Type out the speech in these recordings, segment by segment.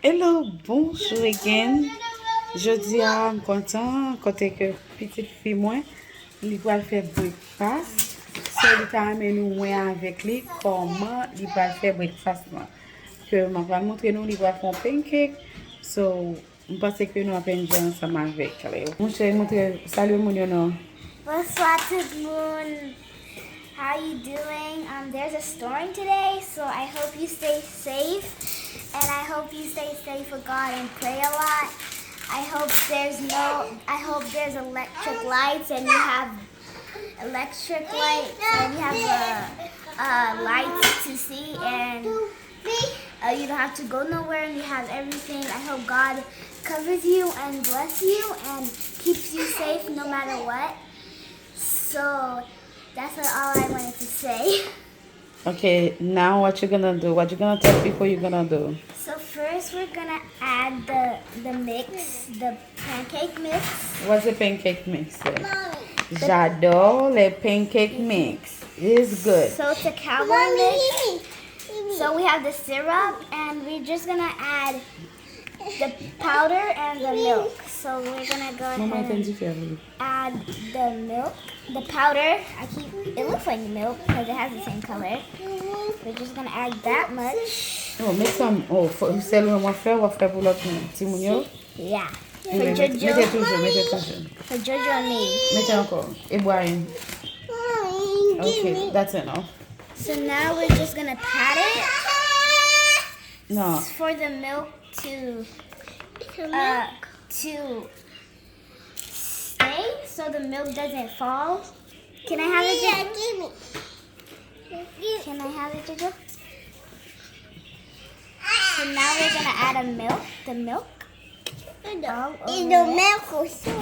Hello, bonjour again. Jeudi à suis content côté que petite fille moi, il va faire breakfast. So il t'a amené nous moi avec lui comment il va faire breakfast là. Que m'a va montrer nous il va faire un pancake. So je pense que nous allons jouer ensemble avec lui. Mon cher, montrer salut mon non. Bonsoir tout le monde. How you doing? There's a storm today, so I hope you stay safe, and I hope you stay safe with God and pray a lot. I hope there's electric lights and you have electric lights and you have lights to see, and you don't have to go nowhere and you have everything. I hope God covers you and bless you and keeps you safe no matter what. So that's all I wanted to say. Okay, now what you gonna do? What you gonna tell people you're gonna do? So first we're gonna add the mix, the pancake mix. What's the pancake mix? J'adore le pancake mix. It's good. So it's a cowboy mix. So we have the syrup, and we're just gonna add the powder and the milk. So we're gonna go ahead and add the milk, the powder. It looks like milk because it has the same color. We're just gonna add that much. Oh, make some. Oh, c'est le moi faire pour l'autre timouin. Yeah. For Mettez Jojo. toujours. For Jojo and me. Mettez encore. Et boire. Okay, that's enough. So now we're just gonna pat it. No. For the milk to stay, so the milk doesn't fall. Can I have it, Jojo? Can I have it, Jojo? So now we're gonna add the milk.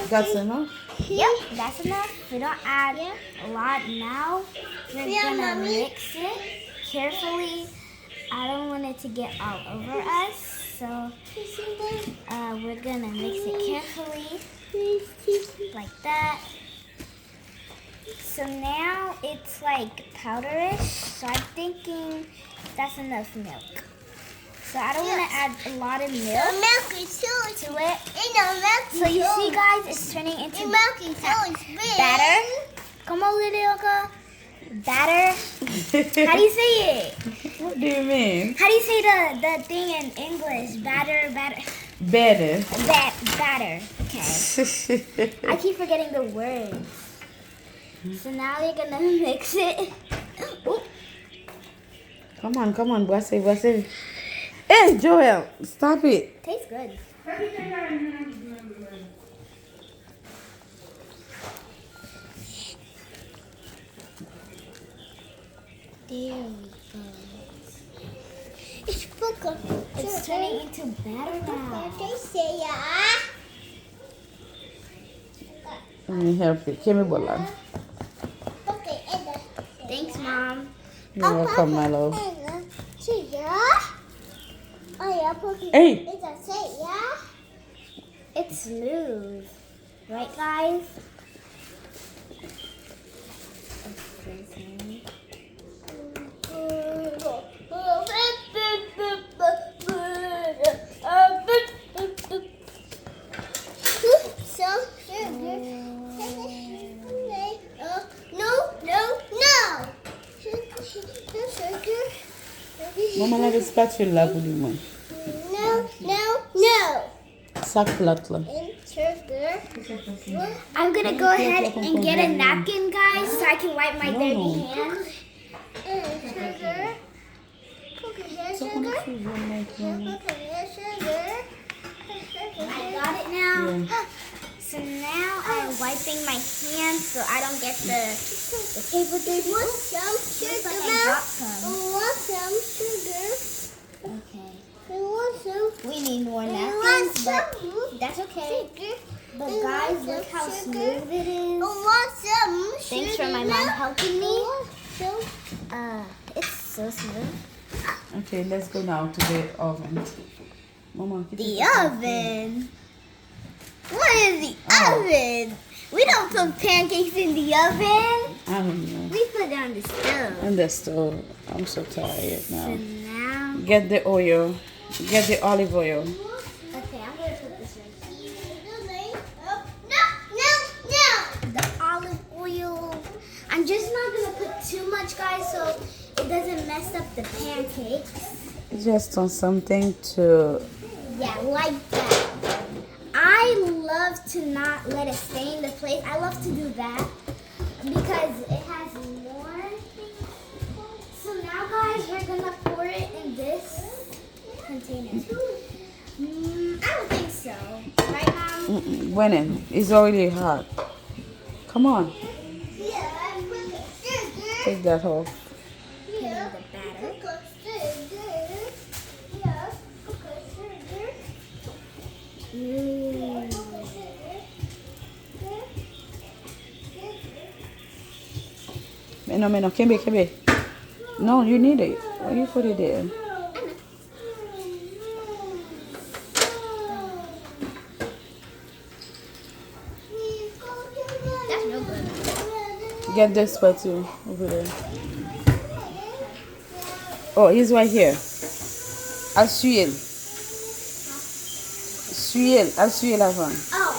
That's enough? Yep, that's enough. We don't add a lot now. We're gonna mix it carefully. I don't want it to get all over us, so we're gonna mix it carefully, like that. So now it's like powderish, so I'm thinking that's enough milk. So I don't want to add a lot of milk to it. So you see, guys, it's turning into batter. Come on, little girl. Batter. How do you say it? What do you mean? How do you say the thing in English? Batter. Better. Batter. Okay. I keep forgetting the words. So now you're gonna mix it. Ooh. Come on, voici. Hey, Joel, stop it. Tastes good. There we go. It's turning into batter now. Let me help you. Give me bola. Thanks, Mom. You're welcome, my love. Hey. It's smooth. Right, guys? Maman lave spatule là pour lui. No. Sac plat là. I'm gonna go ahead and get a napkin, guys, so I can wipe my dirty hands. I got it now. Yeah. So now I'm wiping my hands so I don't get the paper dirty. Want some sugar? I dropped some. Want some sugar? Okay. I want some. We need more Want napkins, but some that's okay. sugar? But guys, look how smooth it is. Want some Thanks sugar? for my mom helping me. Want some. It's so smooth. Okay, let's go now to the oven. Mama, The oven. What is the oven? We don't put pancakes in the oven. I don't know. We put it on the stove. And the stove. I'm so tired So now. now Get the oil. Get the olive oil. Okay, I'm gonna put this right here. No. The olive oil. I'm just not gonna put too much, guys, so it doesn't mess up the pancakes. Just on something to. Yeah, like that. I love to not let it stain the plate. I love to do that because it has more things. So now, guys, we're gonna pour it in this container. I don't think so. Right, Mom? When it's already hot. Come on, take that off. Put in the batter. No, Kebe. No, you need it. Why you put it there? That's real good. Get this part too over there. Oh, he's right here. Al-suil avant. Oh,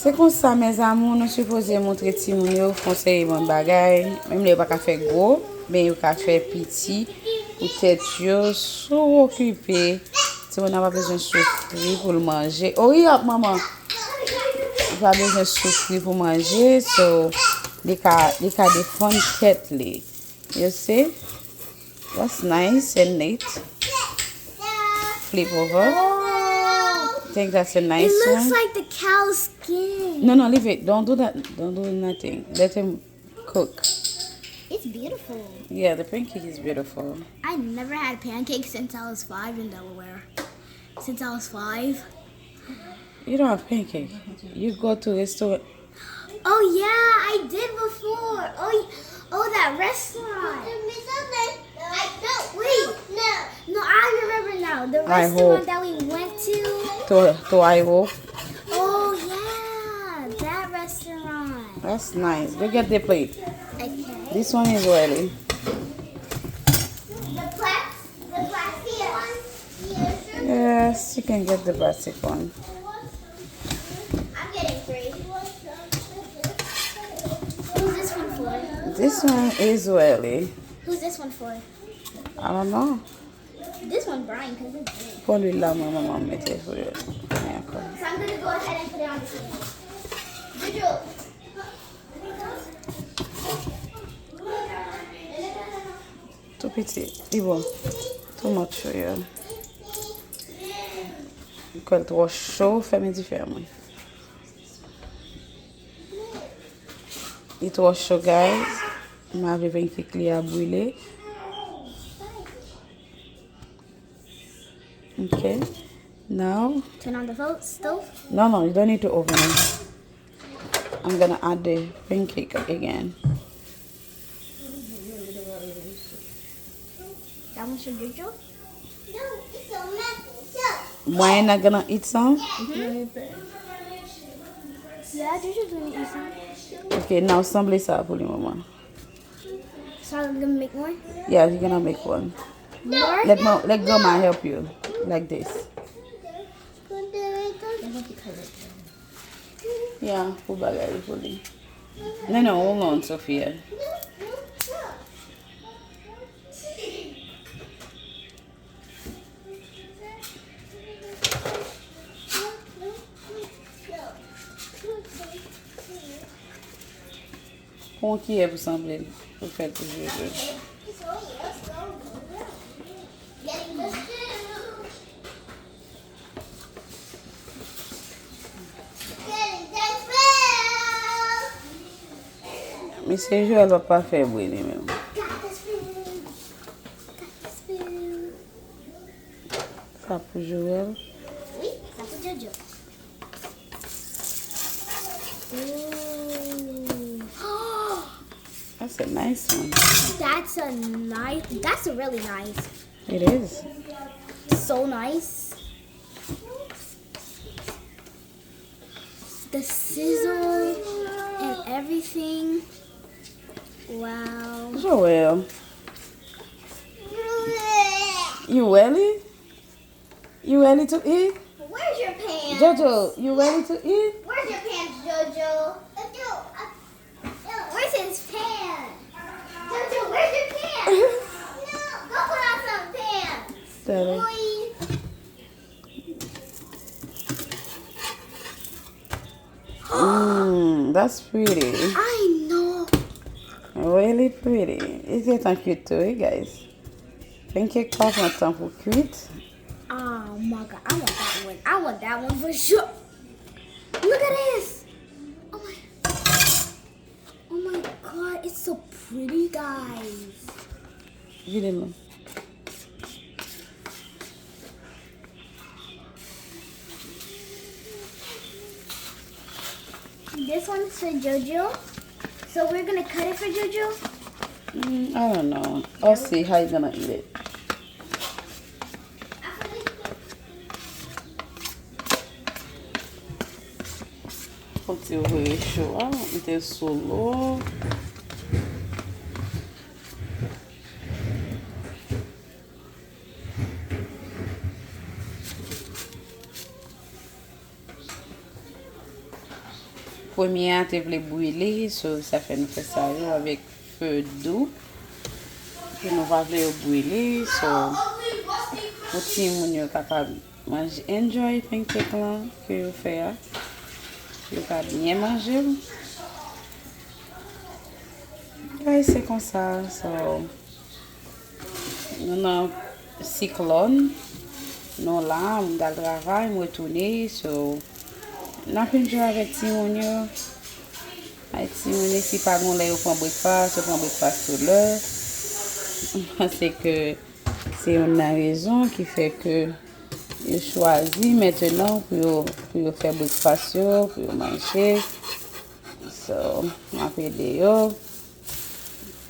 C'est comme ça, mes amours, nous supposons montrer timouin yo conseiller mon bagay. Même les pas qu'à faire gros, mais yo qu'à faire petit. Peut-être yo sous occupé. Si on n'a pas besoin de souffrir pour le manger. Oh, oui, maman. Pas besoin de souffrir pour manger, so they can defend tête. You see? That's nice and neat. Flip over. I think that's a nice it looks one. like the cow's skin. No, leave it. Don't do that. Don't do nothing. Let him cook. It's beautiful. Yeah, the pancake is beautiful. I never had pancakes since I was 5 in Delaware. Since I was 5. You don't have pancake. You go to a store. Oh yeah, I did before. Oh, that restaurant. Wait. No, I remember now. The I restaurant hope. that we went to. To I hope. Oh yeah, that restaurant. That's nice. Go get the plate. Okay. This one is oily. The plastic one? Yes, you can get the plastic one. I'm getting 3. Who's this one for? This one is oily. Who's this one for? I don't know. This one, Brian, because it's big. Pour lui là, moi, maman, mettez pour lui. So I'm gonna go ahead and put it on the table. Visual. Tout petit. Et bon. Too much sugar. Quand il est trop chaud, fais-moi différemment. Il est trop chaud, guys. Je vais avoir un petit à brûler. Okay. Now, Turn on the stove. no, you don't need to open it. I'm gonna add the pancake again. That one's for Jojo? No, it's a messy. Mwen not gonna eat some? Yeah, Jojo's gonna eat some. Okay, now semblez ça pour lui, maman. So I'm gonna make more? Yeah, you're gonna make one. More? Let grandma help you. Like this. Yeah, pour bagay pour lui. No, hold on, Sophia. Pour qui est pour sembler? Pour faire pour jouer. Getting the stew. Getting the food. Mais ce jeu, elle va pas faire brûler même. Got this food. Got this food. Ça pour jouer. Oui, ça pour Jojo. Ooh. That's a nice one. That's a really nice. It is. So nice. The sizzle and everything. Wow. Joel, You ready? You ready to eat? Where's your pants? Jojo, you ready to eat? Where's your pants, Jojo? Where's his pants? Jojo, where's your pants? No, go put on some pants. Sorry. Boy. That's pretty. I know. Really pretty. It's getting cute too, eh, guys? Pancake puff maintenant pour cuite. Oh my god, I want that one. I want that one for sure. Look at this. Oh my god, it's so pretty, guys. Vide-le. This one's for Jojo. So we're gonna cut it for Jojo. I don't know. I'll see how you're gonna eat it. Faut que tu ouvres chaud. Ah, mettez sous l'eau. Premier, tu veux brûler, ça fait nous faire ça yo, avec feu doux. Puis nous va le brûler, pour ti moun yo capable manger, enjoy pancake là que vous faites. Yo ka bien manger. Guys, c'est comme ça. Nous avons cyclone. Nous là, on a le travail, on retourner. Nous avons joué avec Timounio. Avec Timounio, si pas bon, là, on prend breakfast, on prend breakfast tout l'heure. C'est que c'est une raison qui fait que je choisis maintenant pour faire breakfast, pour manger. So, après des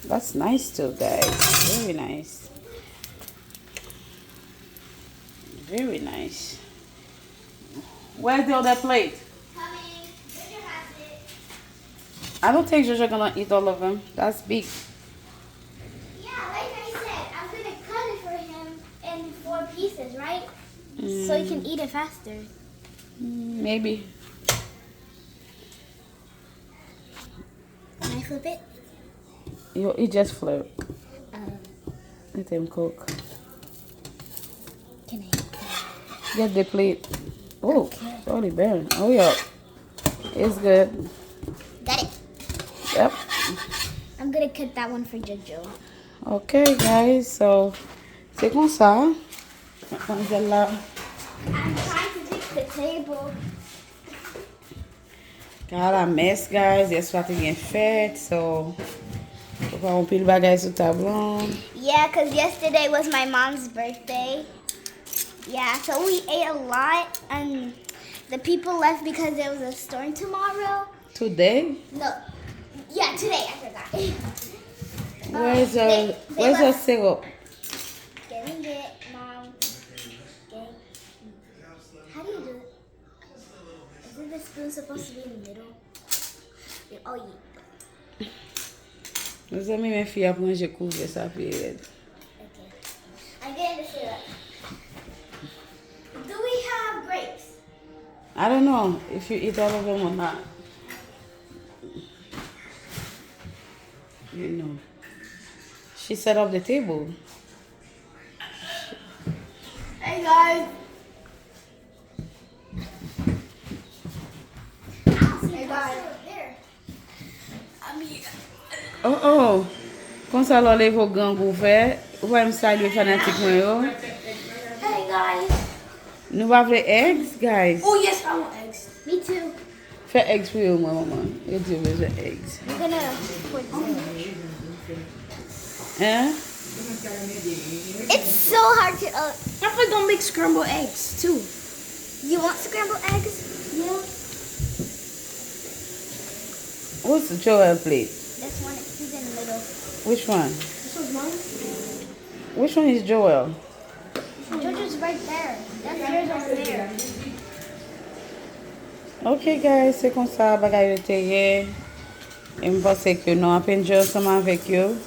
That's nice too, guys. Very nice. Very nice. Where's the other plate? Coming. Jojo has it. I don't think Jojo gonna eat all of them. That's big. Yeah, like I said, I'm gonna cut it for him in 4 pieces, right? So you can eat it faster. Maybe. Can I flip it? It just flip. Let him cook. Can I? Get the plate. Oh, it's already burned. Oh yeah. It's good. Got it. Yep. I'm gonna cut that one for Jojo. Okay, guys. So, c'est comme ça. Mademoiselle I'm trying to fix the table. got a mess, guys. Yes, what again fat. So, on pile bagay sur tableau. Yeah, because yesterday was my mom's birthday. Yeah, so we ate a lot, and the people left because there was a storm tomorrow. Today, No, yeah, today, I forgot. where's they the left. syrup? Getting it, Mom. Getting. How do you do it? Isn't the spoon supposed to be in the middle? Oh, yeah. Nos amis, mes filles, après j'ai couvert ça. Puis, Okay. I'm getting the syrup. Do we have grapes? I don't know if you eat all of them or not. You know. She set up the table. Hey, guys. Hey, guys. There. Oh. Comme ça, alors, les vos gants ouverts. Vous pouvez me saluer fanatiquement. Yo. Hey, guys. Nous avons les eggs, guys. Oh, yes, I want eggs. Me too. Fais eggs pour moi, maman. Et tu veux des eggs. We're gonna put Hein? It's so hard to. I'm gonna make scrambled eggs too. You want scrambled eggs? Yeah. What's the Joel plate? This one, he's in the middle. Which one? This one's mine. Which one is Joel? Jojo's right there. That's yours over there. Ok, guys, c'est comme ça, bagay yo teye. Et je pense que nous avons peine ensemble avec eux.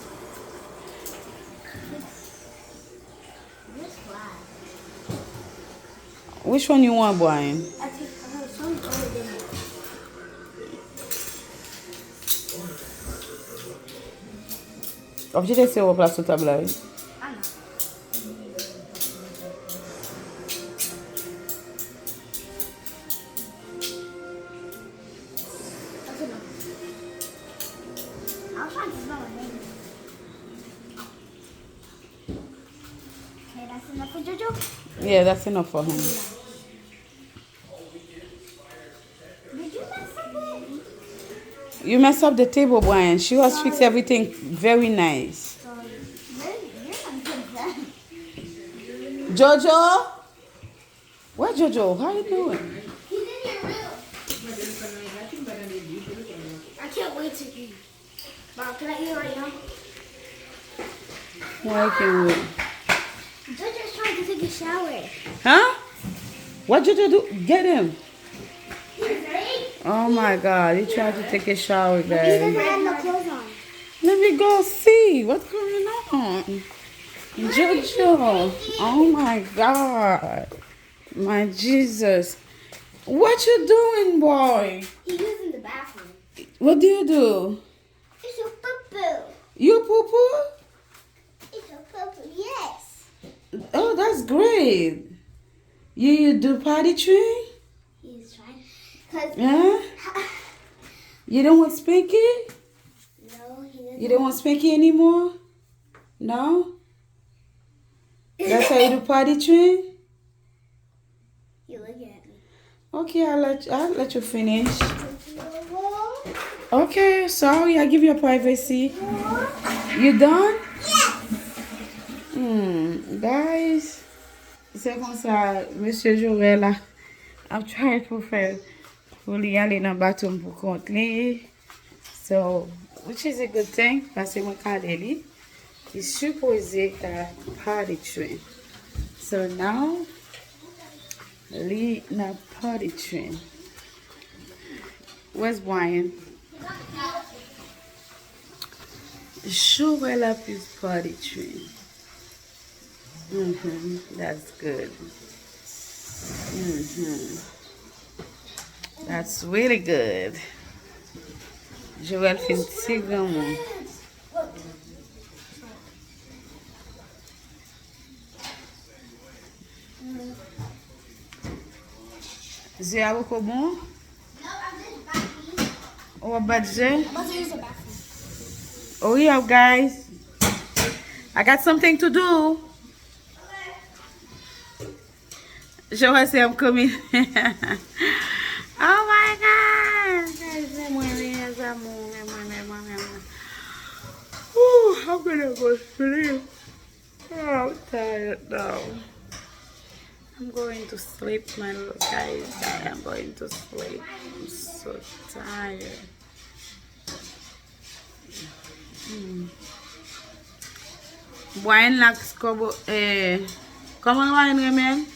Which one you want, Brian? I take some other than Obje te se ou plas sou tabla yi. I know. That's enough. I was trying to smell my name. Okay, that's enough for Jojo. Yeah, that's enough for him. Did you mess up it? You messed up the table, Brian. She was fix everything very nice. So, you're not good at that. Jojo? Where Jojo? How you doing? He's in your room. I can't wait to eat. Mom, can I eat right now? Why can we? Jojo's trying to take a shower. Huh? What Jojo do? Get him. He's ready. Oh my God, he tried to take a shower, He doesn't guys. have no clothes on. Let me go see what's going on. Jojo. Oh my God. My Jesus. What you doing, boy? He's using the bathroom. What do you do? It's a poo-poo. You poo-poo? It's a poo-poo, yes. Oh, that's great. You do potty train? He's trying. Cause Huh? You don't want Spanky? no, he doesn't. You don't want Spanky anymore? No? That's how you do potty train? You look at me. Okay, I'll let you finish. Okay, sorry, I give you privacy. You done? Guys, c'est comme ça, Monsieur Joël là. I'm trying to faire pour lui aller dans le bateau pour compte li. So, which is a good thing, parce que mon cadet li, il supposé à party train. So now, li na party train. Where's Brian? Joël up his party train. That's good. That's really good. Joël fait un petit grand mot. Zé a beaucoup bon? No, I'm just backing. Ou budget? I'm about to use the bathroom. Hurry up, guys. I got something to do. Joël say I'm coming. Oh my God. Ooh, I'm gonna go sleep. Oh, I'm tired now. I'm going to sleep, my little guys. I am going to sleep. I'm so tired. Wine lacks kobo. Comment wine remen?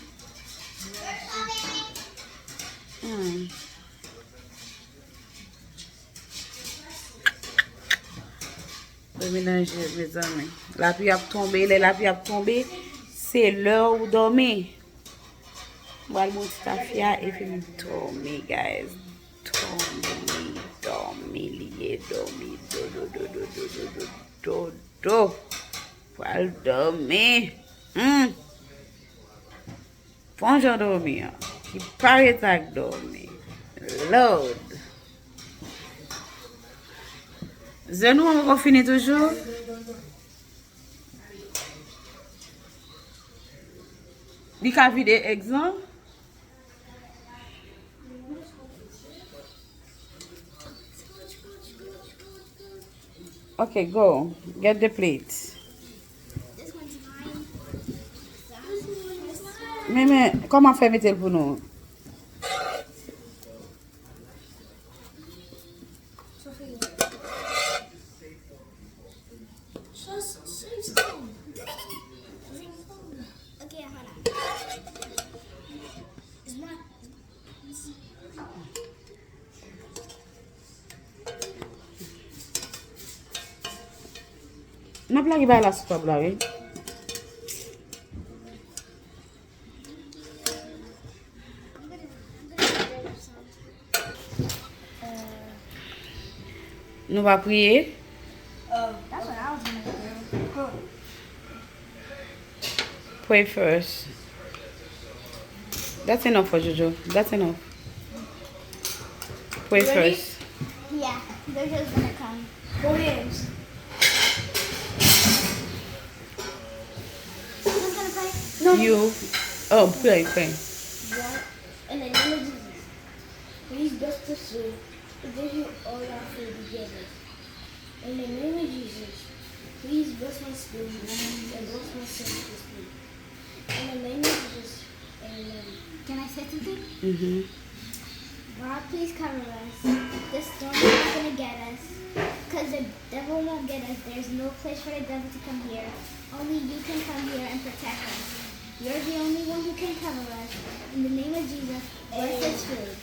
Le mélanger, mes amis. La pluie a tombé, la pluie a tombé. C'est l'heure où dormir. Well, most stuff here, if you dormir, guys. Dormir, do. Well, dormir. Bonjour, dormir. Qui paraît à dormir. Lord. Zenou, on va finir toujours. Di ka vide exemple. Okay, go. Get the plate. This one's mine. Mais, comment faire mettre pour nous? So for you. Just save stone. Okay, hold on. It's mine. Non, plagi ba la soupa bla, oui? Nous va prier. That's what I was gonna do. Pray first. That's enough for Jojo. That's enough. Pray Ready? first. Yeah, they're just gonna come. Hold hands. Who's gonna pray? You. Oh, pray. God, in the name of Jesus, please bless this food. We give you all our food together. In the name of Jesus, please bless my spoon and bless my sister's spoon. In the name of Jesus, amen. Can I say something? Mm-hmm. God, please cover us. This storm is not gonna get us. Because the devil won't get us. There's no place for the devil to come here. Only you can come here and protect us. You're the only one who can cover us. In the name of Jesus, bless this food.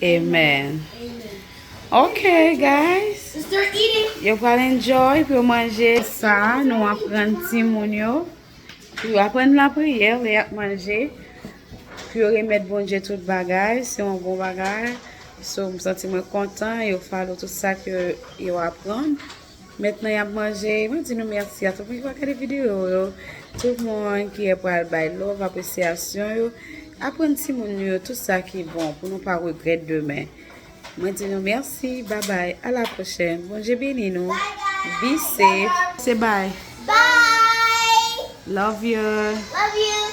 Amen. Amen. Okay, guys. Sister eating. Yo pral enjoy pour manger ça. Nous apprendre timouin yo. Puis apprendre la prière, les ap manger. Puis remettre bon Dieu tout bagage, c'est un bon bagage. So, me senti moi content, yo follow tout ça que yo apprendre. Maintenant, y a manger. Moi, dis nous merci à tout le monde qui va regarder vidéo yo. Tout le monde qui est pour le bail love, appréciation yo. Apprendre timouin yo, tout ça qui est bon pour nous pas regretter demain. Moi, dis nous merci. Bye bye. À la prochaine. Bon Dieu béni nous. Be safe. Say bye. Bye. Love you. Love you.